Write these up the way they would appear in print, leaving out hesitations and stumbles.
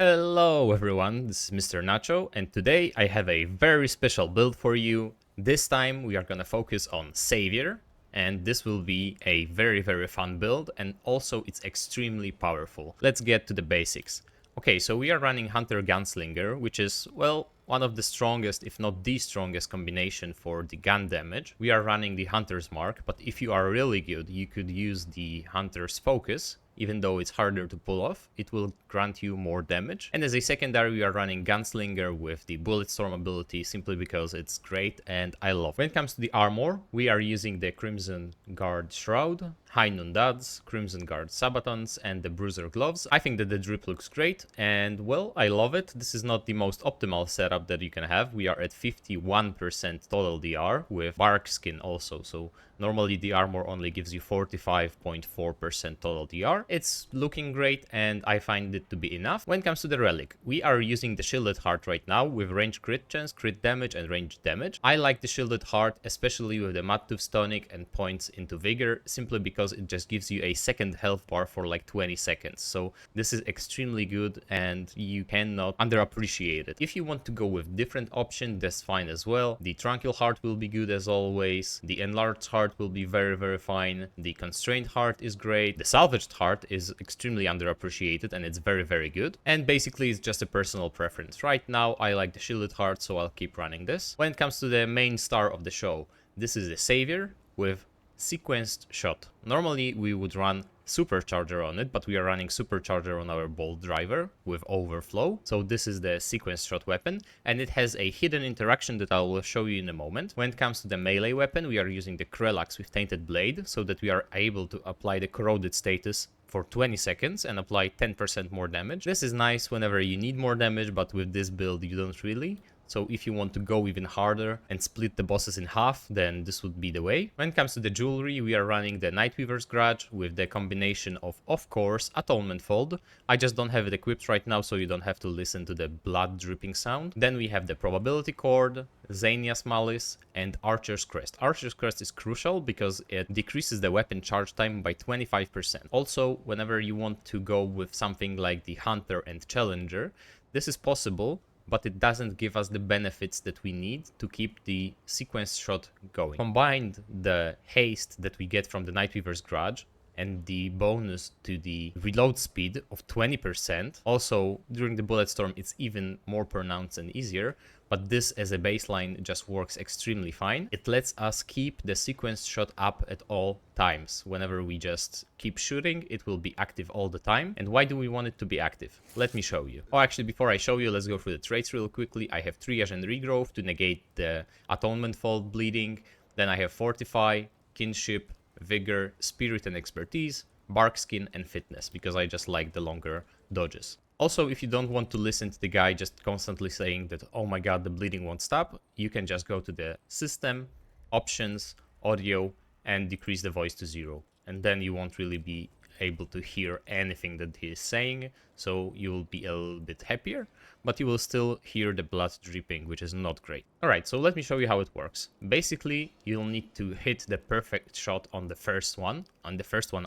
Hello everyone, this is Mr. Nacho, and today I have a very special build for you. This time we are gonna focus on Savior, and this will be a very fun build, and also it's extremely powerful. Let's get to the basics. Okay, so we are running Hunter Gunslinger, which is, well, one of the strongest, if not the strongest combination for the gun damage. We are running the Hunter's Mark, but if you are really good, you could use the Hunter's Focus. Even though it's harder to pull off, it will grant you more damage. And as a secondary, we are running Gunslinger with the Bulletstorm ability simply because it's great and I love it. When it comes to the armor, we are using the Crimson Guard Shroud, High Noon Duds, Crimson Guard Sabatons, and the Bruiser Gloves. I think that the drip looks great and, well, I love it. This is not the most optimal setup that you can have. We are at 51% total DR with Bark Skin also, so normally the armor only gives you 45.4% total DR. It's looking great and I find it to be enough. When it comes to the relic, we are using the Shielded Heart right now with range crit chance, crit damage, and range damage. I like the Shielded Heart, especially with the Mudtooth Tonic and points into Vigor, simply because it just gives you a second health bar for like 20 seconds. So this is extremely good and you cannot underappreciate it. If you want to go with different option, that's fine as well. The Tranquil Heart will be good as always. The Enlarged Heart will be very fine. The Constrained Heart is great. The Salvaged Heart is extremely underappreciated and it's very good. And basically it's just a personal preference. Right now I like the Shielded Heart, so I'll keep running this. When it comes to the main star of the show, this is the Savior with Sequenced Shot. Normally we would run Supercharger on it, but we are running Supercharger on our Bolt Driver with Overflow. So this is the Sequenced Shot weapon, and it has a hidden interaction that I will show you in a moment. When it comes to the melee weapon, we are using the Krelax with Tainted Blade, so that we are able to apply the Corroded status for 20 seconds and apply 10% more damage. This is nice whenever you need more damage, but with this build you don't really. So if you want to go even harder and split the bosses in half, then this would be the way. When it comes to the jewelry, we are running the Nightweaver's Grudge with the combination of course, Atonement Fold. I just don't have it equipped right now, so you don't have to listen to the blood dripping sound. Then we have the Probability Cord, Xania's Malice, and Archer's Crest. Archer's Crest is crucial because it decreases the weapon charge time by 25%. Also, whenever you want to go with something like the Hunter and Challenger, this is possible, but it doesn't give us the benefits that we need to keep the sequence shot going. Combined the haste that we get from the Nightweaver's Grudge and the bonus to the reload speed of 20%. Also, during the Bulletstorm, it's even more pronounced and easier, but this as a baseline just works extremely fine. It lets us keep the sequence shot up at all times. Whenever we just keep shooting, it will be active all the time. And why do we want it to be active? Let me show you. Oh, actually, before I show you, let's go through the traits real quickly. I have Triage and Regrowth to negate the Atonement Fold bleeding. Then I have Fortify, Kinship, Vigor, Spirit and Expertise, Bark Skin, and Fitness, because I just like the longer dodges. Also, if you don't want to listen to the guy just constantly saying that, oh my god, the bleeding won't stop, you can just go to the System, Options, Audio, and decrease the voice to 0. And then you won't really be able to hear anything that he is saying, so you will be a little bit happier, but you will still hear the blood dripping, which is not great. Alright, so let me show you how it works. Basically, you'll need to hit the perfect shot on the first one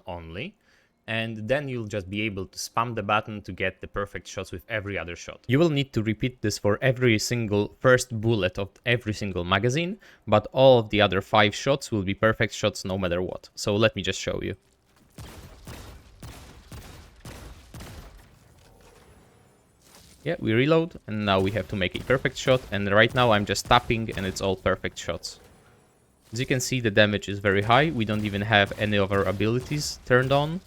only, and then you'll just be able to spam the button to get the perfect shots with every other shot. You will need to repeat this for every single first bullet of every single magazine, but all of the other 5 shots will be perfect shots no matter what. So let me just show you. Yeah, we reload, and now we have to make a perfect shot, and right now I'm just tapping and it's all perfect shots. As you can see, the damage is very high. We don't even have any of our abilities turned on,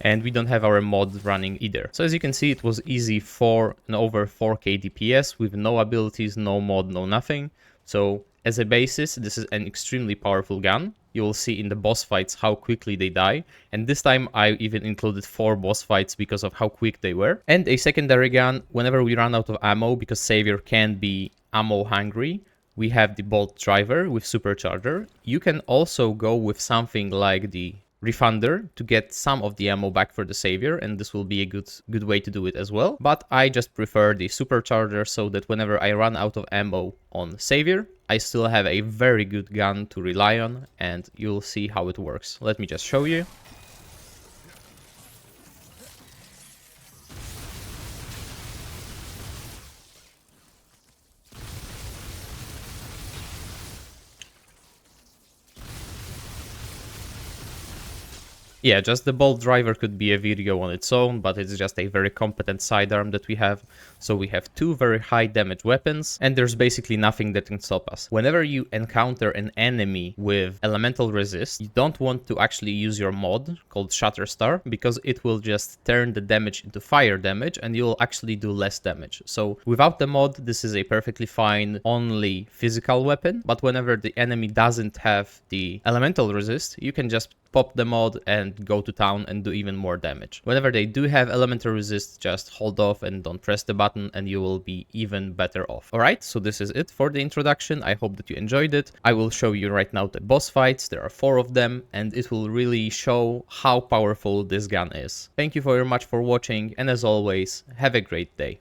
and we don't have our mod running either. So as you can see, it was easy for an over 4k DPS with no abilities, no mod, no nothing. So as a basis, this is an extremely powerful gun. You will see in the boss fights how quickly they die. And this time I even included 4 boss fights because of how quick they were. And a secondary gun, whenever we run out of ammo, because Savior can be ammo hungry, we have the Bolt Driver with Supercharger. You can also go with something like the Refunder to get some of the ammo back for the Savior, and this will be a good way to do it as well. But I just prefer the Supercharger so that whenever I run out of ammo on Savior, I still have a very good gun to rely on, and you'll see how it works. Let me just show you. Yeah, just the bolt driver could be a video on its own, but it's just a very competent sidearm that we have. So we have two very high damage weapons, and there's basically nothing that can stop us. Whenever you encounter an enemy with elemental resist, you don't want to actually use your mod called Shatterstar, because it will just turn the damage into fire damage and you'll actually do less damage. So without the mod, this is a perfectly fine only physical weapon, but whenever the enemy doesn't have the elemental resist, you can just pop the mod and go to town and do even more damage. Whenever they do have elemental resist, just hold off and don't press the button and you will be even better off. Alright, so this is it for the introduction. I hope that you enjoyed it. I will show you right now the boss fights. There are 4 of them and it will really show how powerful this gun is. Thank you very much for watching, and as always, have a great day.